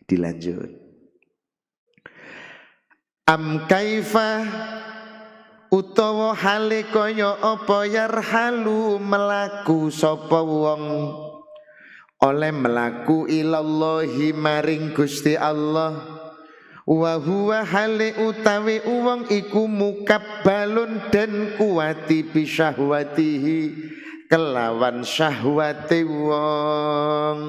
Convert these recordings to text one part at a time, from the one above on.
Dilanjut. Am kaifa utawa hale kaya apa yarhalu melaku sapa wong oleh melaku ilallahi maring Gusti Allah wa huwa hale utawi wong iku mukabbalun den kuwati bisyahwatihi kelawan syahwate wong.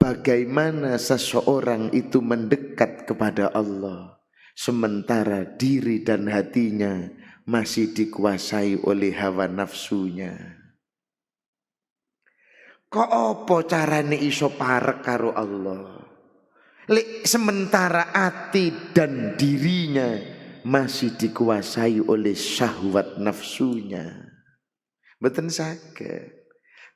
Bagaimana seseorang itu mendekat kepada Allah sementara diri dan hatinya masih dikuasai oleh hawa nafsunya. Kok apa carane iso parek karo Allah? Lek sementara hati dan dirinya masih dikuasai oleh syahwat nafsunya. Mboten saged.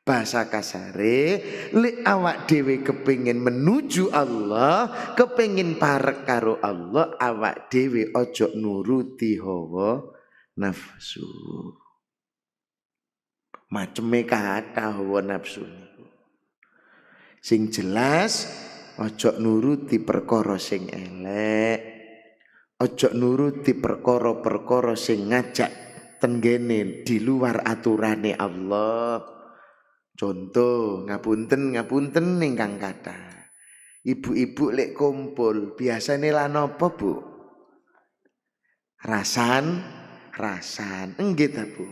Bahasa kasare, lek awak dhewe kepengin menuju Allah, kepengin parek karo Allah, awak dhewe ojo nuruti hawa nafsu. Maceme kata hawa nafsu. Sing jelas ojo nuruti perkara sing elek, ojo nuruti perkara-perkara sing ngajak tenggene di luar aturane Allah. Contoh, ngapunten ingkang kathah. Ibu-ibu lek kumpul, biasane lan apa, Bu? Rasan. Nggih ta, Bu?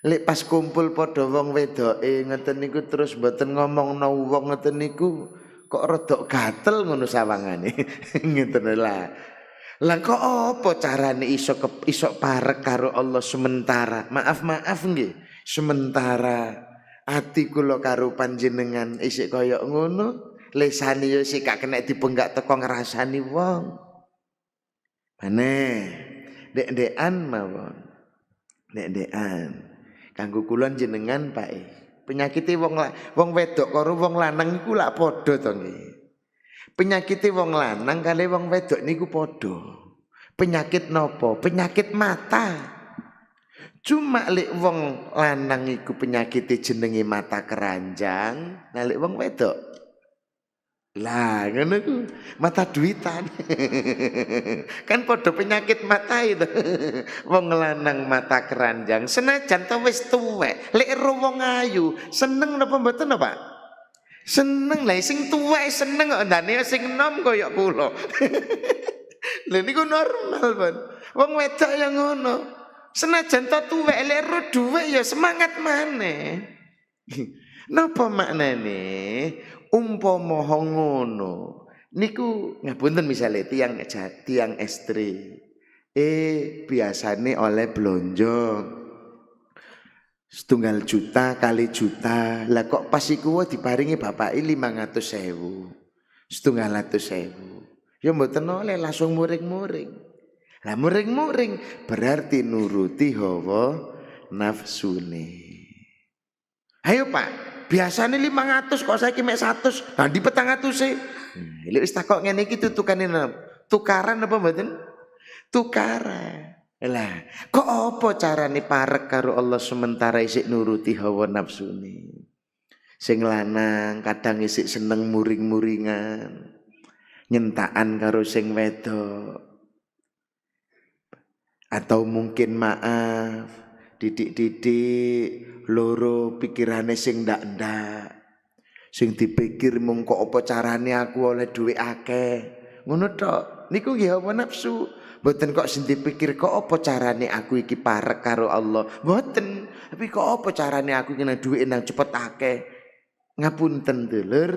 Lek pas kumpul padha wong wedoke ngeten niku terus mboten ngomongno wong ngeten niku kok rada gatel ngono sawangane. Ngeten lah. Lah kok apa carane iso parek karo Allah sementara? Maaf nggih. Sementara ati kula karo panjenengan isik kaya ngono, lesane ya isik gak kena dibenggak teko ngrasani wong. Maneh, ndek-ndekan mawon. Ndek-ndekan. Kanggo kula jenengan Pak. Penyakite wong wedok karo wong lanang iku lak padha to nggih. Penyakite wong lanang kali wong wedok niku padha. Penyakit napa? Penyakit mata. Cuma lek wong lanang iku penyakite jenenge mata keranjang, nah lek wong wedok lah ngono ku mata duitan. Kan padha penyakit mata itu. Wong lanang mata keranjang senajan to wis tuwek, lek ro wong ayu seneng napa mboten napa? Seneng lah sing tuwek seneng kok ndane sing enom kaya kula. Lha niku normal, Pun. Wong wedok ya ngono. Senajan to tuwek lek ro dhuwit ya semangat maneh. Napa maknane? Umpama ngono. Niku ngapunten misale tiang estri. Biasane oleh blonjo 1,5 juta kali juta. Lah kok pas iku diparingi bapake 500.000. 700.000. Ya mboten oleh langsung muring-muring. Lah muring-muring berarti nuruti hawa nafsune. Ayo Pak, biasane 500 kok saiki mek 100, nah di 400 e. Lek wis takok ngene iki tutukane tukaran apa mboten? Tukaran. Lah, kok apa carane parek karo Allah sementara isik nuruti hawa nafsune? Sing lanang kadang isik seneng muring-muringan. Nyentaan karo sing wedok. Atau mungkin maaf didik-didik loro pikirane sing ndak sing dipikir mung kok apa carane aku oleh duit akeh ngono tok niku nggih hawa nafsu. Mboten kok sing dipikir kok apa carane aku iki parek karo Allah, mboten, tapi kok apa carane aku kena duit nang cepet akeh. Ngapunten dulur,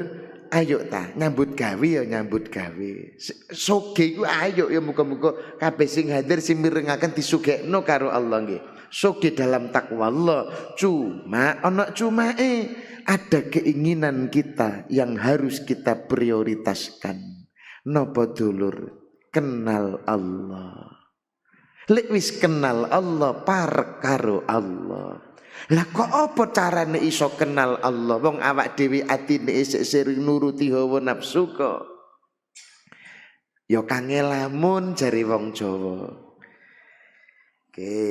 ayo ta nyambut gawe ya nyambut gawe. Soge ku ayo ya muga-muga kabeh sing hadir sing mirengaken disugekno karo Allah nggih. Soge dalam takwa Allah. Cuma ana cumae ada keinginan kita yang harus kita prioritaskan. Napa dulur? Kenal Allah. Lek wis kenal Allah parek karo Allah. Lah kok apa carane iso kenal Allah? Wong awak dhewe atine isih sering nuruti hawa nafsu kok. Ya kangelamun jare wong Jawa. Oke.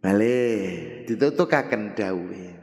Malih ditutukaken dawuhe.